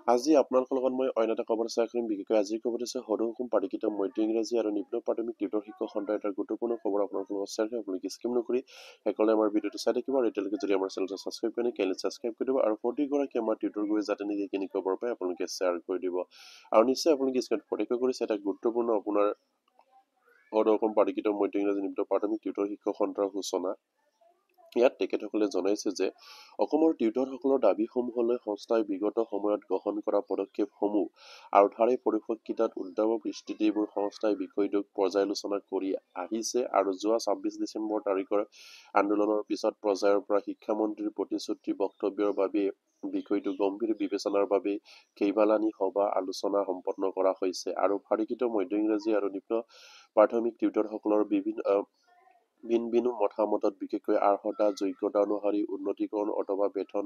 আজি আপোনালোকৰ লগত মই অন্য এটা খবৰ শ্বেয়াৰ কৰিম। বিশেষকৈ আজিৰ খবৰ হৈছে সদৌ অসম পাঠ্যক্ৰম মধ্য ইংৰাজী আৰু নিম্ন প্ৰাথমিক টিউটৰ শিক্ষক সন্থাৰ এটা গুৰুত্বপূৰ্ণ খবৰ আপোনালোকৰ লগত শ্বেয়াৰ কৰিম। আপোনালোকে স্কিপ নকৰি সকলোৱে আমাৰ ভিডিঅ'টো চাই থাকিব আৰু এতিয়ালৈকে যদি আমাৰ চেনেলটো ছাবস্ক্ৰাইব কৰে কাইলৈ ছাবস্ক্ৰাইব কৰি দিব আৰু প্ৰতিগৰাকী আমাৰ টিউটৰ গৈ যাতে নেকি এইখিনি খবৰ পায় আপোনালোকে শ্বেয়াৰ কৰি দিব আৰু নিশ্চয় আপোনালোকে স্ক্ৰীনত প্ৰত্যক্ষ কৰিছে এটা গুৰুত্বপূৰ্ণ আপোনাৰ সদৌ অসম পাঠ্যক্ৰম মধ্য ইংৰাজী নিম্ন প্ৰাথমিক টিউটৰ শিক্ষক সন্থাৰ সূচনা। ইয়াত তেখেতসকলে জনাইছে যে অসমৰ টিউটৰসকলৰ দাবীসমূহলৈ সংস্থাই বিগত সময়ত গ্ৰহণ কৰা পদক্ষেপসমূহ আৰু তাৰে পৰিপ্ৰেক্ষিতত উদ্যাপক স্থিতিবোৰ সংস্থাই বিষয়টোক পৰ্যালোচনা কৰি আহিছে আৰু যোৱা 26 ডিচেম্বৰ তাৰিখৰ আন্দোলনৰ পিছত পৰ্যায়ৰ পৰা শিক্ষামন্ত্ৰীৰ প্ৰতিশ্ৰুতি বক্তব্যৰ বাবে বিষয়টো গম্ভীৰ বিবেচনাৰ বাবে কেইবালানি সভা আলোচনা সম্পন্ন কৰা হৈছে আৰু ভাৰতীয় মধ্য ইংৰাজী আৰু নিম্ন প্ৰাথমিক টিউটৰসকলৰ ভিন ভিন মতামতত বিশেষকৈ আৰ্হতা যোগ্যতা অনুসৰি উন্নতিকৰণ অথবা বেতন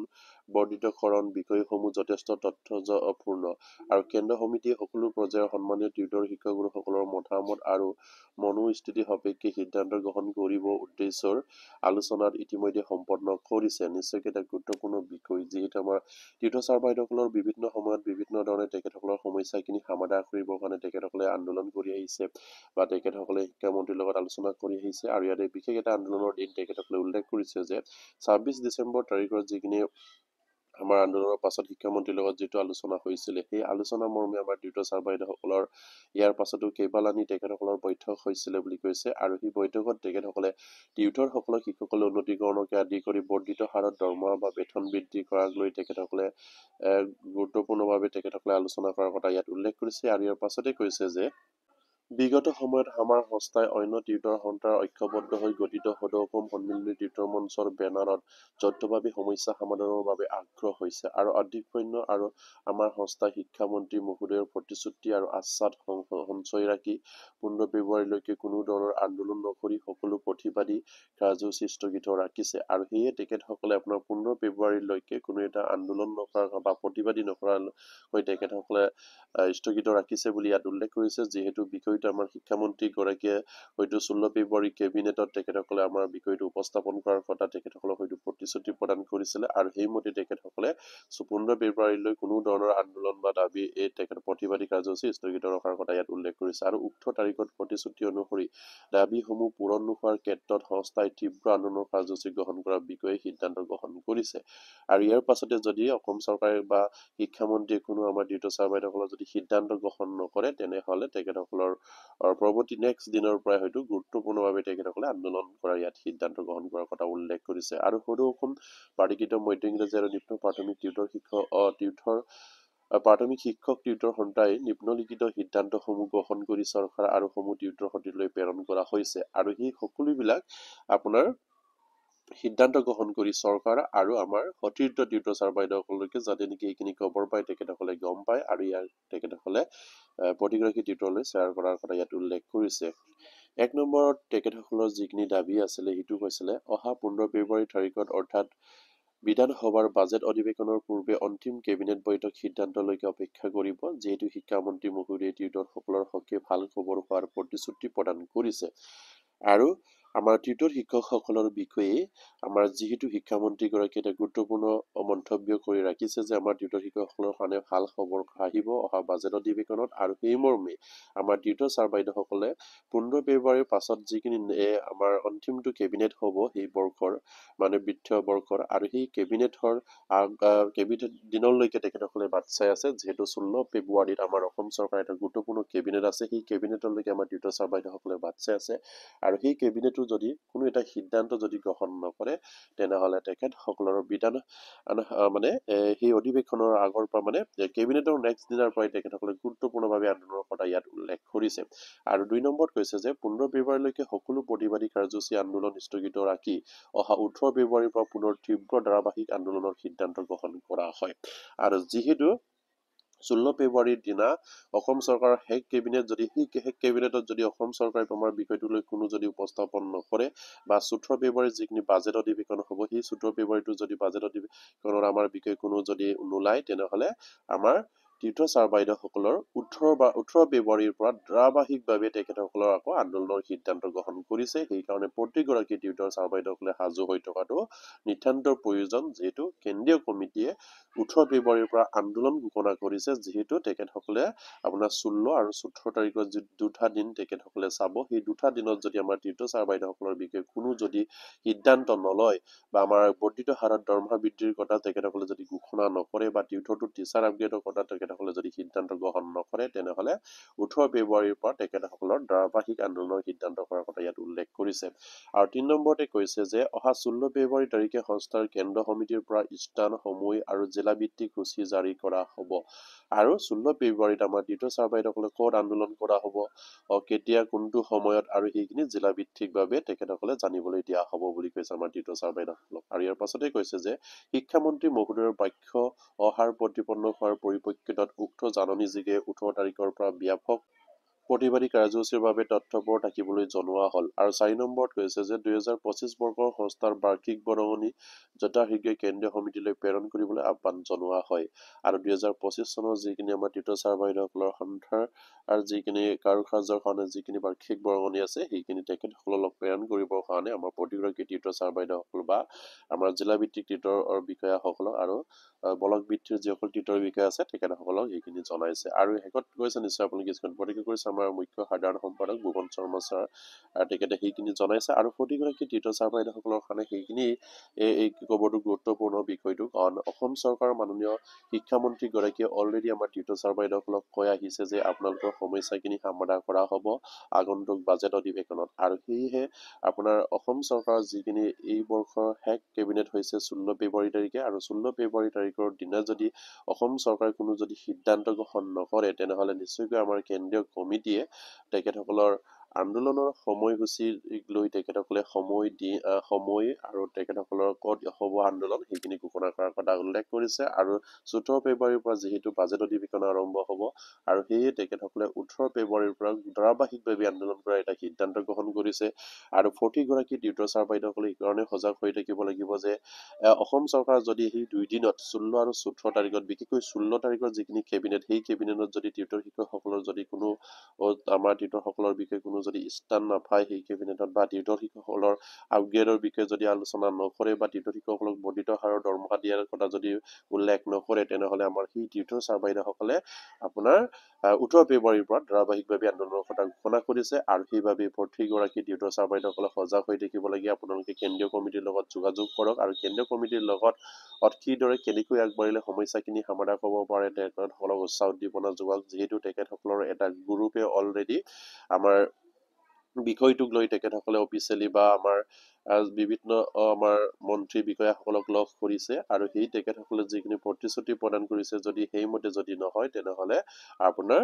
বৰ্ধিতকৰণ বিষয়সমূহ যথেষ্ট তথ্যপূৰ্ণ আৰু কেন্দ্ৰ সমিতিয়ে সকলো পৰ্যায়ৰ সন্মানীয় টিউটৰ শিক্ষকসকলৰ মতামত আৰু মনোস্থিতি সাপেক্ষে সিদ্ধান্ত গ্ৰহণ কৰিব উদ্দেশ্যৰ আলোচনাত ইতিমধ্যে সম্পন্ন কৰিছে। নিশ্চয়কৈ এটা গুৰুত্বপূৰ্ণ বিষয়, যিহেতু আমাৰ টিউটৰ ছাৰ বাইদেউসকলৰ বিভিন্ন সময়ত বিভিন্ন ধৰণে তেখেতসকলৰ সমস্যাখিনি সমাধান কৰিবৰ কাৰণে তেখেতসকলে আন্দোলন কৰি আহিছে বা তেখেতসকলে শিক্ষামন্ত্ৰীৰ লগত আলোচনা কৰি আহিছে আৰু ইয়াতে বিশেষ এটা আন্দোলনৰ দিন তেখেতসকলে উল্লেখ কৰিছে যে 26 ডিচেম্বৰ তাৰিখৰ যিখিনি আমাৰ আন্দোলনৰ পাছত শিক্ষামন্ত্ৰীৰ লগত যিটো আলোচনা হৈছিলে সেই আলোচনা মৰ্মে আমাৰ টিউটৰ ছাৰ বাইদেউসকলৰ ইয়াৰ পাছতো কেইবালানি তেখেতসকলৰ বৈঠক হৈছিলে বুলি কৈছে আৰু সেই বৈঠকত তেখেতসকলে টিউটৰসকলক শিক্ষকসকলে উন্নতিকৰণকে আদি কৰি বৰ্ধিত হাৰত দৰমহা বা বেতন বৃদ্ধি কৰাক লৈ তেখেতসকলে গুৰুত্বপূৰ্ণভাৱে তেখেতসকলে আলোচনা কৰাৰ কথা ইয়াত উল্লেখ কৰিছে আৰু ইয়াৰ পাছতে কৈছে যে বিগত সময়ত আমাৰ সংস্থাই অন্য টিউটৰ সন্থাৰ ঐক্যবদ্ধ হৈ গঠিত সদৌ অসম সন্মিলনী টিউটৰ মঞ্চৰ বেনাৰত যৌথভাৱে সমস্যা সমাধানৰ বাবে আগ্ৰহ হৈছে আৰু অধিকপন্য আৰু আমাৰ সংস্থাই শিক্ষামন্ত্ৰী মহোদয়ৰ প্ৰতিশ্ৰুতি আৰু আশ্বাস সঞ্চয় ৰাখি 15 ফেব্ৰুৱাৰীলৈকে কোনো ধৰণৰ আন্দোলন নকৰি সকলো প্ৰতিবাদী কাৰ্যসূচী স্থগিত ৰাখিছে আৰু সেয়ে তেখেতসকলে আপোনাৰ 15 ফেব্ৰুৱাৰীলৈকে কোনো এটা আন্দোলন নকৰাৰ বা প্ৰতিবাদী নকৰাকৈ তেখেতসকলে স্থগিত ৰাখিছে বুলি ইয়াত উল্লেখ কৰিছে। যিহেতু বিষয়টো আমাৰ শিক্ষামন্ত্ৰী গৰাকীয়ে হয়তো 16 ফেব্ৰুৱাৰী কেবিনেটত তেখেতসকলে আমাৰ বিষয়টো উপস্থাপন কৰাৰ কথা তেখেতসকলক হয়তো প্ৰতিশ্ৰুতি প্ৰদান কৰিছিলে আৰু সেইমতে তেখেতসকলে 15 ফেব্ৰুৱাৰীলৈ কোনো ধৰণৰ আন্দোলন বা দাবী এই তেখেত প্ৰতিবাদী কাৰ্যসূচী স্থগিত ৰখাৰ কথা ইয়াত উল্লেখ কৰিছে আৰু উক্ত তাৰিখত প্ৰতিশ্ৰুতি অনুসৰি দাবীসমূহ পূৰণ নোহোৱাৰ ক্ষেত্ৰত সংস্থাই তীব্ৰ আন্দোলনৰ কাৰ্যসূচী গ্ৰহণ কৰাৰ বিষয়ে সিদ্ধান্ত গ্ৰহণ কৰিছে আৰু ইয়াৰ পাছতে যদি অসম চৰকাৰে বা শিক্ষামন্ত্ৰীয়ে কোনো আমাৰ টিউটৰ ছাৰ বাইদেউসকলৰ যদি সিদ্ধান্ত গ্ৰহণ নকৰে তেনেহলে তেখেতসকলৰ পৰৱৰ্তী নেক্সট দিনৰ পৰাই হয়তো গুৰুত্বপূৰ্ণভাৱে তেখেতসকলে আন্দোলন কৰাৰ ইয়াত সিদ্ধান্ত গ্ৰহণ কৰাৰ কথা উল্লেখ কৰিছে আৰু সদৌ অসম পাঠ্যক্ৰম মধ্য ইংৰাজী আৰু নিম্ন প্ৰাথমিক প্ৰাথমিক শিক্ষক টিউটৰ সন্থাই নিম্নলিখিত সিদ্ধান্তসমূহ গ্ৰহণ কৰি চৰকাৰ আৰু সমূহ টিউটৰ সন্থালৈ প্ৰেৰণ কৰা হৈছে আৰু সেই সকলোবিলাক আপোনাৰ সিদ্ধান্ত গ্ৰহণ কৰি চৰকাৰ আৰু আমাৰ সতীৰ্থ টিউটৰ ছাৰ বাইদেউসকলকে যাতে নেকি এইখিনি খবৰ পায় তেখেতসকলে গম পায় আৰু ইয়াৰ তেখেতসকলে প্ৰতিগৰাকী টিউটৰলৈ শ্বেয়াৰ কৰাৰ কথা ইয়াত উল্লেখ কৰিছে। 1 নম্বৰত তেখেতসকলৰ যিখিনি দাবী আছিলে সেইটো কৈছিলে অহা 15 ফেব্ৰুৱাৰী তাৰিখত অৰ্থাৎ বিধানসভাৰ বাজেট অধিৱেশনৰ পূৰ্বে অন্তিম কেবিনেট বৈঠক সিদ্ধান্তলৈকে অপেক্ষা কৰিব, যিহেতু শিক্ষামন্ত্ৰী মহোদয়ে টিউটৰসকলৰ হকে ভাল খবৰ হোৱাৰ প্ৰতিশ্ৰুতি প্ৰদান কৰিছে আৰু আমাৰ টিউটৰ শিক্ষকসকলৰ বিষয়ে আমাৰ যিহেতু শিক্ষামন্ত্ৰীগৰাকীয়ে এটা গুৰুত্বপূৰ্ণ মন্তব্য কৰি ৰাখিছে যে আমাৰ টিউটৰ শিক্ষকসকলৰ কাৰণে ভাল খবৰ আহিব অহা বাজেট অধিৱেশনত আৰু সেই মৰ্মে আমাৰ টিউটৰ ছাৰ বাইদেউসকলে 15 ফেব্ৰুৱাৰীৰ পাছত যিখিনি আমাৰ অন্তিমটো কেবিনেট হ'ব সেই বৰ্ষৰ মানে বৃদ্ধ বৰ্ষৰ আৰু সেই কেবিনেটৰ কেবিনেট দিনলৈকে তেখেতসকলে বাট চাই আছে। যিহেতু 16 ফেব্ৰুৱাৰীত আমাৰ অসম চৰকাৰৰ এটা গুৰুত্বপূৰ্ণ কেবিনেট আছে, সেই কেবিনেটলৈকে আমাৰ টিউটৰ ছাৰ বাইদেউসকলে বাট চাই আছে আৰু সেই কেবিনেটো যদি কোনো এটা সিদ্ধান্ত যদি গ্ৰহণ নকৰে তেনেহলে তেখেতসকলৰ বিধান মানে সেই অধিৱেশনৰ আগৰ পৰা মানে কেবিনেটৰ নেক্সট দিনাৰ পৰাই তেখেতসকলে গুৰুত্বপূৰ্ণভাৱে আন্দোলনৰ কথা ইয়াত উল্লেখ কৰিছে আৰু 2 নম্বৰত কৈছে যে 15 ফেব্ৰুৱাৰীলৈকে সকলো প্ৰতিবাদী কাৰ্যসূচী আন্দোলন স্থগিত ৰাখি অহা 18 ফেব্ৰুৱাৰীৰ পৰা পুনৰ তীব্ৰ ধাৰাবাহিক আন্দোলনৰ সিদ্ধান্ত গ্ৰহণ কৰা হয় আৰু যিহেতু 16 ফেব্ৰুৱাৰীৰ দিনা অসম চৰকাৰৰ হেগ কেবিনেট যদি সেই হেগ কেবিনেটত যদি অসম চৰকাৰে আমাৰ বিষয়টোলৈ কোনো যদি উপস্থাপন নকৰে বা 14 ফেব্ৰুৱাৰীত যিখিনি বাজেট অধিৱেশন হ'ব সেই 14 ফেব্ৰুৱাৰীটো যদি বাজেট অধিৱেশনৰ আমাৰ বিষয়ে কোনো যদি নোলায় তেনেহলে আমাৰ টিউটৰ ছাৰ বাইদেউসকলৰ 18 ফেব্ৰুৱাৰীৰ পৰা ধাৰাবাহিকভাৱে তেখেতসকলৰ আকৌ আন্দোলনৰ সিদ্ধান্ত গ্ৰহণ কৰিছে। সেইকাৰণে প্ৰতিগৰাকী টিউটৰ ছাৰ বাইদেউসকলে সাজু হৈ থকাটো নিতান্ত প্ৰয়োজন, যিহেতু কেন্দ্ৰীয় কমিটিয়ে 18 ফেব্ৰুৱাৰীৰ পৰা আন্দোলন ঘোষণা কৰিছে। যিহেতু তেখেতসকলে আপোনাৰ 16 আৰু 14 তাৰিখত যি দুটা দিন তেখেতসকলে চাব, সেই দুটা দিনত যদি আমাৰ টিউটৰ ছাৰ বাইদেউসকলৰ বিষয়ে কোনো যদি সিদ্ধান্ত নলয় বা আমাৰ বৰ্ধিত হাৰত দৰমহা বৃদ্ধিৰ কথা তেখেতসকলে যদি ঘোষণা নকৰে বা টিউটৰটো টিচাৰ আপগ্ৰেডৰ কথা তেখেতসকলে যদি সিদ্ধান্ত গ্ৰহণ নকৰে, তেনেহলে 18 ফেব্ৰুৱাৰীৰ পৰা তেখেতসকলৰ ধাৰাবাহিক আন্দোলনৰ সিদ্ধান্ত কৰাৰ কথা ইয়াত উল্লেখ কৰিছে। আৰু 3 নম্বৰতে কৈছে যে অহা 16 ফেব্ৰুৱাৰী তাৰিখে সংস্থাৰ কেন্দ্ৰ সমিতিৰ পৰা স্থান, সময় আৰু জিলা ভিত্তিক সূচী জাৰি কৰা হ'ব। আৰু 16 ফেব্ৰুৱাৰীত আমাৰ টিউটৰ ছাৰ বাইদেউসকলে ক'ত আন্দোলন কৰা হ'ব, কেতিয়া, কোনটো সময়ত, আৰু সেইখিনি জিলা ভিত্তিকভাৱে তেখেতসকলে জানিবলৈ দিয়া হ'ব বুলি কৈছে আমাৰ টিউটৰ ছাৰ বাইদেউসকলক। আৰু ইয়াৰ পাছতে কৈছে যে শিক্ষামন্ত্ৰী মহোদয়ৰ বাক্য অহাৰ প্ৰতিপন্ন হোৱাৰ পৰিপ্ৰেক্ষিতত উক্ত জাননীযোগে 18 তাৰিখৰ পৰা ব্যাপক প্ৰতিবাদী কাৰ্যসূচীৰ বাবে তৎপৰ থাকিবলৈ জনোৱা হ'ল। আৰু 4 নম্বৰত কৈছে যে 2025 বৰ্ষৰ সংস্থাৰ বাৰ্ষিক বৰঙণি যথাশীঘ্ৰে কেন্দ্ৰীয় সমিতিলৈ প্ৰেৰণ কৰিবলৈ আহ্বান জনোৱা হয়। আৰু 2025 চনৰ যিখিনি আমাৰ টিউটৰ ছাৰ বাইদেউসকলৰ সন্থাৰ আৰু যিখিনি কাৰুকাৰ্যৰ কাৰণে যিখিনি বাৰ্ষিক বৰঙণি আছে, সেইখিনি তেখেতসকলক প্ৰেৰণ কৰিবৰ কাৰণে আমাৰ প্ৰতিগৰাকী টিউটৰ ছাৰ বাইদেউসকল বা আমাৰ জিলা ভিত্তিক টিউটৰ বিষয়াসকলক আৰু ব্লক ভিত্তিৰ যিসকল টিউটৰ বিষয়া আছে তেখেতসকলক এইখিনি জনাইছে। আৰু শেষত কৈছে নিশ্চয় আপোনালোকে স্ক্ৰীন প্ৰতিক্ৰিয়া কৰিছে আমাৰ মুখ্য সাধাৰণ সম্পাদক ভুৱন শৰ্মা ছাৰ, তেখেতে সেইখিনি জনাইছে। আৰু প্ৰতিগৰাকী টিউটৰ ছাৰ বাইদেউসকলৰ কাৰণে সেইখিনি এই খবৰটো গুৰুত্বপূৰ্ণ বিষয়টো, কাৰণ অসম চৰকাৰৰ মাননীয় শিক্ষামন্ত্ৰীগৰাকীয়ে অলৰেডি আমাৰ টিউটৰ ছাৰ বাইদেউসকলক কৈ আহিছে যে আপোনালোকৰ সমস্যাখিনি সমাধান কৰা হ'ব আগন্তুক বাজেট অধিৱেশনত। আৰু সেয়েহে আপোনাৰ অসম চৰকাৰৰ যিখিনি এই বৰ্ষৰ শেষ কেবিনেট হৈছে 16 ফেব্ৰুৱাৰী তাৰিখে, আৰু 16 ফেব্ৰুৱাৰী তাৰিখৰ দিনা যদি অসম চৰকাৰে কোনো যদি সিদ্ধান্ত গ্ৰহণ নকৰে, তেনেহলে নিশ্চয়কৈ আমাৰ কেন্দ্ৰীয় কমিটিয়ে তেখেতসকলৰ আন্দোলনৰ সময়সূচী লৈ তেখেতসকলে সময় আৰু তেখেতসকলৰ ক'ত হ'ব আন্দোলন সেইখিনি ঘোষণা কৰাৰ কথা উল্লেখ কৰিছে। আৰু 14 ফেব্ৰুৱাৰীৰ পৰা যিহেতু বাজেট অধিৱেশন আৰম্ভ হ'ব, আৰু সেয়ে তেখেতসকলে 18 ফেব্ৰুৱাৰীৰ পৰা ধাৰাবাহিকভাৱে আন্দোলন কৰাৰ এটা সিদ্ধান্ত গ্ৰহণ কৰিছে। আৰু প্ৰতিগৰাকী টিউটৰ ছাৰ বাইদেউসকলে এই কাৰণে সজাগ হৈ থাকিব লাগিব যে অসম চৰকাৰ যদি সেই 2 দিনত 16 আৰু 14 তাৰিখত, বিশেষকৈ 16 তাৰিখৰ যিখিনি কেবিনেট, সেই কেবিনেটত যদি টিউটৰ শিক্ষকসকলৰ যদি কোনো আমাৰ টিউটৰসকলৰ বিষয়ে কোনো যদি স্থান নাপায় সেই কেবিনেটত, বা টিউটৰ শিক্ষকসকলৰ আপগ্ৰেডৰ বিষয়ে যদি আলোচনা নকৰে, বা টিউটৰ শিক্ষকসকলক বৰ্ধিত হাৰৰ দৰমহা দিয়াৰ কথা যদি উল্লেখ নকৰে, তেনেহলে আমাৰ সেই টিউটৰ ছাৰ বাইদেউসকলে আপোনাৰ 18 ফেব্ৰুৱাৰীৰ পৰা ধাৰাবাহিকভাৱে আন্দোলনৰ কথা ঘোষণা কৰিছে। আৰু সেইবাবে প্ৰতিগৰাকী টিউটৰ ছাৰ বাইদেউসকলে সজাগ হৈ থাকিব লাগে। আপোনালোকে কেন্দ্ৰীয় কমিটিৰ লগত যোগাযোগ কৰক, আৰু কেন্দ্ৰীয় কমিটিৰ লগত কিদৰে কেনেকৈ আগবাঢ়িলে সমস্যাখিনি সমাধান হ'ব পাৰে তেখেতসকলক উৎসাহ উদ্দীপনা যোগাওক। যিহেতু তেখেতসকলৰ এটা গ্ৰুপে অলৰেডি আমাৰ বিষয়টোক লৈ তেখেতসকলে অফিচিয়েলি বা আমাৰ বিভিন্ন আমাৰ মন্ত্ৰী বিষয়াসকলক লগ কৰিছে, আৰু সেই তেখেতসকলে যিখিনি প্ৰতিশ্ৰুতি প্ৰদান কৰিছে যদি সেইমতে যদি নহয়, তেনেহলে আপোনাৰ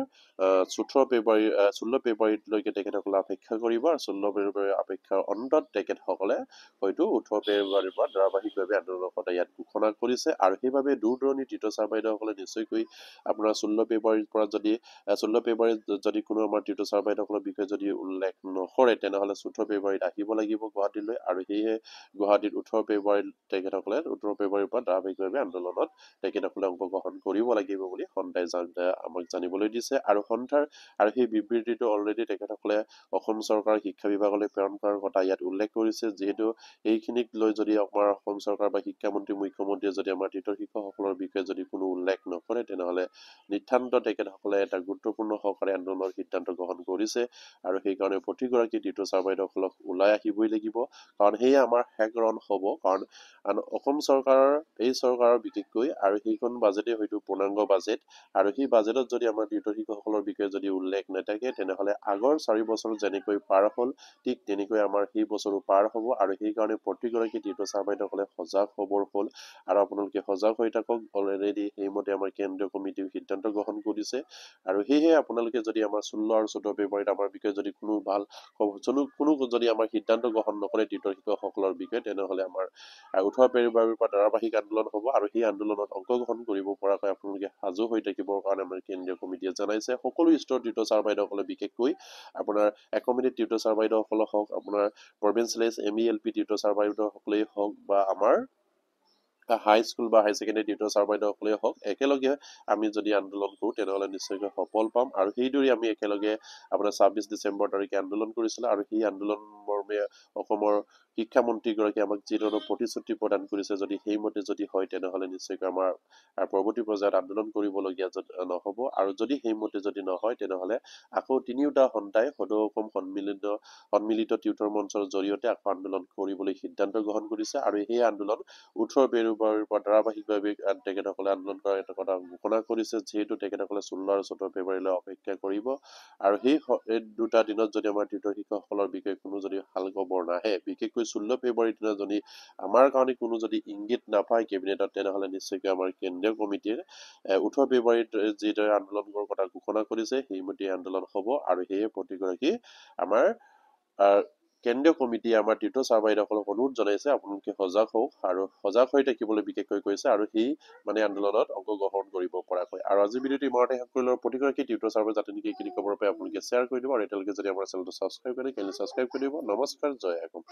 16 ফেব্ৰুৱাৰীলৈকে তেখেতসকলে অপেক্ষা কৰিব। আৰু 16 ফেব্ৰুৱাৰী অপেক্ষাৰ অন্তত তেখেতসকলে হয়তো 18 ফেব্ৰুৱাৰীৰ পৰা ধাৰাবাহিকভাৱে আন্দোলনৰ কথা ইয়াত ঘোষণা কৰিছে। আৰু সেইবাবে দূৰ দূৰণি টিউটৰ ছাৰ বাইদেউসকলে নিশ্চয়কৈ আপোনাৰ 16 ফেব্ৰুৱাৰীৰ পৰা যদি 16 ফেব্ৰুৱাৰীত যদি কোনো আমাৰ টিউটৰ ছাৰ বাইদেউসকলৰ বিষয়ে যদি উল্লেখ নকৰে, তেনেহলে 14 ফেব্ৰুৱাৰীত আহিব লাগিব গুৱাহাটীলৈ। আৰু সেয়েহে গুৱাহাটীত 18 ফেব্ৰুৱাৰীত তেখেতসকলে 18 ফেব্ৰুৱাৰীৰ পৰা ধাৰাবাহিকভাৱে আন্দোলনত তেখেতসকলে অংশগ্ৰহণ কৰিব লাগিব বুলি সন্থাই আমাক জানিবলৈ দিছে। আৰু সন্থাৰ আৰু সেই বিবৃতিটো অলৰেডি তেখেতসকলে অসম চৰকাৰৰ শিক্ষা বিভাগলৈ প্ৰেৰণ কৰাৰ কথা ইয়াত উল্লেখ কৰিছে। যিহেতু এইখিনিক লৈ যদি আমাৰ অসম চৰকাৰ বা শিক্ষামন্ত্ৰী মুখ্যমন্ত্ৰীয়ে যদি আমাৰ টিউটৰ শিক্ষকসকলৰ বিষয়ে যদি কোনো উল্লেখ নকৰে, তেনেহলে নিতান্ত তেখেতসকলে এটা গুৰুত্বপূৰ্ণ সহকাৰে আন্দোলনৰ সিদ্ধান্ত গ্ৰহণ কৰিছে। আৰু সেইকাৰণে প্ৰতিগৰাকী টিউটৰ ছাৰ বাইদেউসকলক ওলাই আহিবই লাগিব, কাৰণ সেয়ে আমাৰ শেষ ৰণ হ'ব। কাৰণ অসম চৰকাৰৰ এই চৰকাৰৰ বিশেষকৈ আৰু সেইখন বাজেটে হয়তো পূৰ্ণাংগ বাজেট, আৰু সেই বাজেটত যদি আমাৰ টিউটৰ শিক্ষকসকলৰ বিষয়ে যদি উল্লেখ নাথাকে, তেনেহলে আগৰ 4 বছৰ যেনেকৈ পাৰ হ'ল ঠিক তেনেকৈ আমাৰ সেই বছৰো পাৰ হ'ব। আৰু সেইকাৰণে প্ৰতিগৰাকী টিউটৰ ছাৰ বাইদেউসকলে সজাগ খবৰ হ'ল, আৰু আপোনালোকে সজাগ হৈ থাকক। অলৰেডি সেইমতে আমাৰ কেন্দ্ৰীয় কমিটিও সিদ্ধান্ত গ্ৰহণ কৰিছে। আৰু সেয়েহে আপোনালোকে যদি আমাৰ 16 আৰু 14 ফেব্ৰুৱাৰীত আমাৰ বিষয়ে যদি কোনো যদি আমাৰ সিদ্ধান্ত গ্ৰহণ নকৰে টিউটৰ শিক্ষকসকলৰ বিষয়ে, তেনেহলে আমাৰ 18 ফেব্ৰুৱাৰীৰ পৰা ধাৰাবাহিক আন্দোলন হ'ব। আৰু সেই আন্দোলনত অংশগ্ৰহণ কৰিব পৰাকৈ আপোনালোকে সাজু হৈ থাকিবৰ কাৰণে আমাৰ কেন্দ্ৰীয় কমিটিয়ে জনাইছে। সকলো স্তৰৰ টিউটৰ ছাৰ বাইদেউসকলে, বিশেষকৈ আপোনাৰ একমিনিট টিউটৰ ছাৰ বাইদেউসকলক হওক, আপোনাৰ প্ৰভিন্সিয়েলাইজ MELP টিউটৰ ছাৰ বাইদেউসকলেই হওক, বা আমাৰ হাই স্কুল বা হাই ছেকেণ্ডেৰী টিউটৰ ছাৰ বাইদেউসকলেই হওক একেলগে আমি যদি আন্দোলন কৰোঁ তেনেহ'লে নিশ্চয়কৈ সফল পাম আৰু সেইদৰে আমি একেলগে আপোনাৰ 26 ডিচেম্বৰ তাৰিখে আন্দোলন কৰিছিলোঁ আৰু সেই আন্দোলন মৰ্মে অসমৰ শিক্ষামন্ত্ৰীগৰাকীয়ে আমাক যি ধৰণৰ প্ৰতিশ্ৰুতি প্ৰদান কৰিছে যদি সেইমতে যদি হয় তেনেহ'লে নিশ্চয়কৈ আমাৰ পৰৱৰ্তী পৰ্যায়ত আন্দোলন কৰিবলগীয়া নহ'ব আৰু যদি সেইমতে যদি নহয় তেনেহ'লে আকৌ তিনিওটা সন্থাই সদৌ অসম সন্মিলিত টিউটৰ মঞ্চৰ জৰিয়তে আকৌ আন্দোলন কৰিবলৈ সিদ্ধান্ত গ্ৰহণ কৰিছে আৰু সেই আন্দোলন 18 ফেব্ৰুৱাৰীৰ পৰা ধাৰাবাহিকভাৱে তেখেতসকলে আন্দোলন কৰাৰ এটা কথা ঘোষণা কৰিছে যিহেতু তেখেতসকলে 16 আৰু 17 ফেব্ৰুৱাৰীলৈ অপেক্ষা কৰিব আৰু এই দুটা দিনত যদি আমাৰ টিউটৰ শিক্ষকসকলৰ বিষয়ে কোনো যদি ভাল খবৰ নাহে বিশেষকৈ 16 ফেব্ৰুৱাৰীৰ দিনা যদি আমাৰ কাৰণে কোনো যদি ইংগিত নাপায় কেবিনেটত তেনেহ'লে নিশ্চয়কৈ আমাৰ কেন্দ্ৰীয় কমিটিৰ 18 ফেব্ৰুৱাৰীত যিদৰে আন্দোলনৰ কথা ঘোষণা কৰিছে সেইমতে আন্দোলন হ'ব আৰু সেয়ে প্ৰতিগৰাকী আমাৰ কেন্দ্ৰীয় কমিটিয়ে আমাৰ টিউটৰ ছাৰ বাইদেউসকলক অনুৰোধ জনাইছে আপোনালোকে সজাগ হওক আৰু সজাগ হৈ থাকিবলৈ বিশেষকৈ কৈছে আৰু সেই আন্দোলনত অংশগ্ৰহণ কৰিব পৰাকৈ আৰু আজি ভিডিঅ'টো ইমানতে শেষ কৰিলোঁ প্ৰতিগৰাকী টিউটৰ ছাৰ যাতে নেকি এইখিনি খবৰ পাই আপোনালোকে শ্বেয়াৰ কৰি দিব আৰু এতিয়ালৈকে যদি আমাৰ চেনেলটো ছাবস্ক্ৰাইব কৰে কেলে ছাবস্ক্ৰাইব কৰি দিব নমস্কাৰ জয় অসম